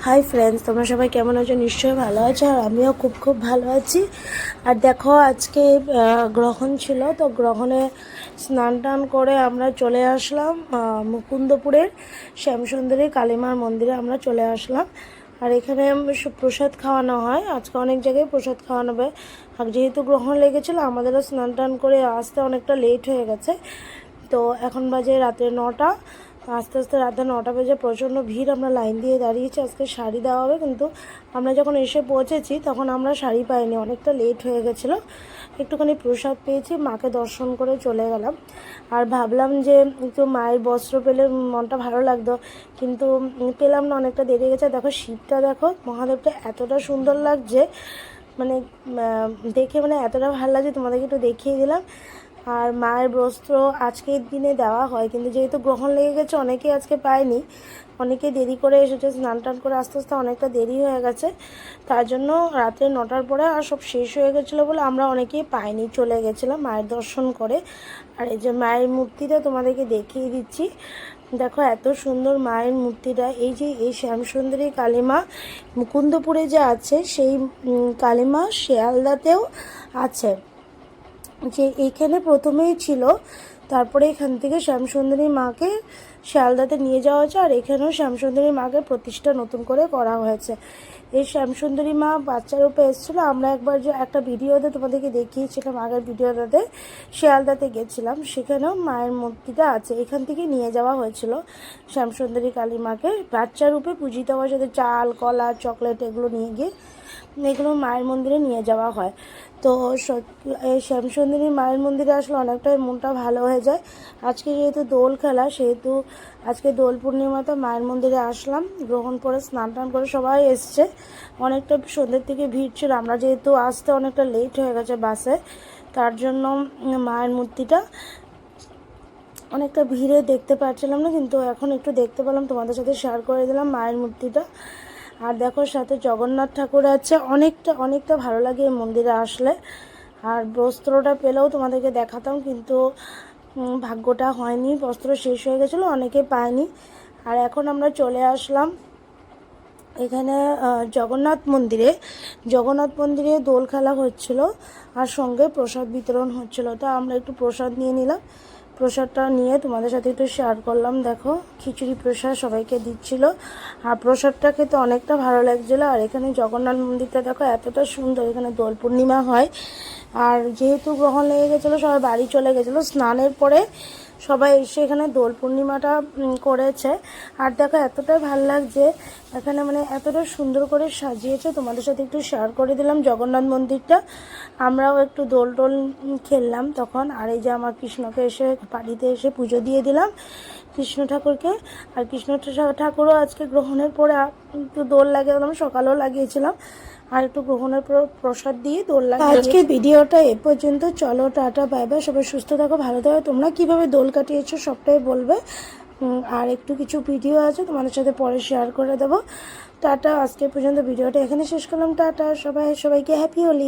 Hi friends, তোমরা সবাই কেমন আছো? নিশ্চয়ই ভালো আছো, আর আমিও খুব খুব ভালো আছি। আর দেখো, আজকে গ্রহণ ছিল, তো গ্রহণে স্নান টান করে আমরা চলে আসলাম মুকুন্দপুরের শ্যামসুন্দরী কালীমার মন্দিরে আমরা চলে আসলাম। আর এখানে প্রসাদ খাওয়ানো হয়, আজকে অনেক জায়গায় প্রসাদ খাওয়ানো হবে। আর যেহেতু গ্রহণ লেগেছিলো, আমাদেরও স্নান টান করে আসতে অনেকটা লেট হয়ে গেছে। তো এখন বাজে রাতে 9টা, আস্তে আস্তে রাতে 9টা বেজে প্রচণ্ড ভিড়। আমরা লাইন দিয়ে দাঁড়িয়েছি, আজকে শাড়ি দেওয়া হবে, কিন্তু আমরা যখন এসে পৌঁছেছি তখন আমরা শাড়ি পাইনি, অনেকটা লেট হয়ে গেছিলো। একটুখানি প্রসাদ পেয়েছি, মাকে দর্শন করে চলে গেলাম। আর ভাবলাম যে একটু মায়ের বস্ত্র পেলে মনটা ভালো লাগতো, কিন্তু পেলাম না, অনেকটা দেরি গেছে। দেখো শিবটা, দেখো মহাদেবটা এতটা সুন্দর লাগছে, মানে দেখে মানে এতটা ভালো লাগছে, তোমাদেরকে একটু দেখিয়ে দিলাম। আর মায়ের বস্ত্র আজকের দিনে দেওয়া হয়, কিন্তু যেহেতু গ্রহণ লেগে গেছে অনেকেই আজকে পায়নি, অনেকে দেরি করে এসেছে, স্নান টান করে আস্তে আস্তে অনেকটা দেরি হয়ে গেছে। তার জন্য রাত্রে 9টার পরে আর সব শেষ হয়ে গেছিলো বলে আমরা অনেকেই পাইনি, চলে গেছিলাম মায়ের দর্শন করে। আর এই যে মায়ের মূর্তিটা তোমাদেরকে দেখিয়ে দিচ্ছি, দেখো এত সুন্দর মায়ের মূর্তিটা। এই যে এই শ্যামসুন্দরী কালীমা মুকুন্দপুরে যে আছে, সেই কালীমা শিয়ালদাতেও আছে। যে এইখানে প্রথমেই ছিল, তারপরে এখান থেকে শ্যামসুন্দরী মাকে শিয়ালদাতে নিয়ে যাওয়া হয়েছে। আর এখানেও শ্যামসুন্দরী মাকে প্রতিষ্ঠা নতুন করে করা হয়েছে। এই শ্যামসুন্দরী মা বাচ্চার রূপে এসেছিলো। আমরা একবার যে একটা ভিডিওতে তোমাদেরকে দেখিয়েছিলাম, আগের ভিডিওটাতে শিয়ালদাতে গেছিলাম, সেখানেও মায়ের মূর্তিটা আছে। এখান থেকে নিয়ে যাওয়া হয়েছিল শ্যামসুন্দরী কালী মাকে বাচ্চার রূপে পূজিত হওয়ার সাথে চাল, কলা, চকলেট এগুলো নিয়ে গিয়ে এগুলো মায়ের মন্দিরে নিয়ে যাওয়া হয়। তো এই শ্যামসুন্দরী মায়ের মন্দিরে আসলে অনেকটাই মনটা ভালো হয়ে যায়। আজকে যেহেতু দোল খেলা, সেহেতু আজকে দোল পূর্ণিমাতে মায়ের মন্দিরে আসলাম, গ্রহণ করে স্নান টান করে সবাই এসছে। অনেকটা সন্ধ্যের থেকে ভিড় ছিল, আমরা যেহেতু আসতে অনেকটা লেট হয়ে গেছে বাসে, তার জন্য মায়ের মূর্তিটা অনেকটা ভিড়ে দেখতে পাচ্ছিলাম না, কিন্তু এখন একটু দেখতে পেলাম, তোমাদের সাথে শেয়ার করে দিলাম মায়ের মূর্তিটা। আর দেখো সাথে জগন্নাথ ঠাকুর আছে, অনেকটা অনেকটা ভালো লাগে এই মন্দিরে আসলে। আর বস্ত্রটা পেলেও তোমাদেরকে দেখাতাম, কিন্তু ভাগ্যটা হয়নি, বস্ত্র শেষ হয়ে গেছিলো, অনেকে পায়নি। আর এখন আমরা চলে আসলাম এখানে জগন্নাথ মন্দিরে দোল খেলা হচ্ছিল, আর সঙ্গে প্রসাদ বিতরণ হচ্ছিল। তো আমরা একটু প্রসাদ নিয়ে নিলাম, প্রসাদটা নিয়ে তোমাদের সাথে একটু শেয়ার করলাম। দেখো খিচুড়ি প্রসাদ সবাইকে দিচ্ছিল, আর প্রসাদটা খেতে অনেকটা ভালো লাগছিলো। আর এখানে জগন্নাথ মন্দিরটা দেখো এতটা সুন্দর, এখানে দোল পূর্ণিমা হয়। আর যেহেতু গ্রহণ লেগে গেছিলো, সবাই বাড়ি চলে গেছিলো, স্নানের পরে সবাই এসে এখানে দোল পূর্ণিমাটা করেছে। আর দেখো এতটাই ভালো লাগছে এখানে, মানে এতটা সুন্দর করে সাজিয়েছে, তোমাদের সাথে একটু শেয়ার করে দিলাম জগন্নাথ মন্দিরটা। আমরাও একটু দোল টোল খেললাম তখন। আর এই যে আমার কৃষ্ণকে এসে বাড়িতে এসে পুজো দিয়ে দিলাম কৃষ্ণ ঠাকুরকে। আর কৃষ্ণ ঠাকুরও আজকে গ্রহণের পরে একটু দোল লাগিয়েছিলাম, সকালেও লাগিয়েছিলাম, আর একটু গ্রহণের পর প্রসাদ দিয়ে দোল লাগিয়ে। আজকে ভিডিওটা এ পর্যন্ত, চলো টাটা, বাই বাই, সবাই সুস্থ থাকো, ভালো থাকো। তোমরা কিভাবে দোল কাটিয়েছো সবটাই বলবে। আর একটু কিছু ভিডিও আছে তোমাদের সাথে পরে শেয়ার করে দেবো। টাটা, আজকে পর্যন্ত ভিডিওটা এখানে শেষ করলাম। টাটা, সবাইকে হ্যাপি হোলি।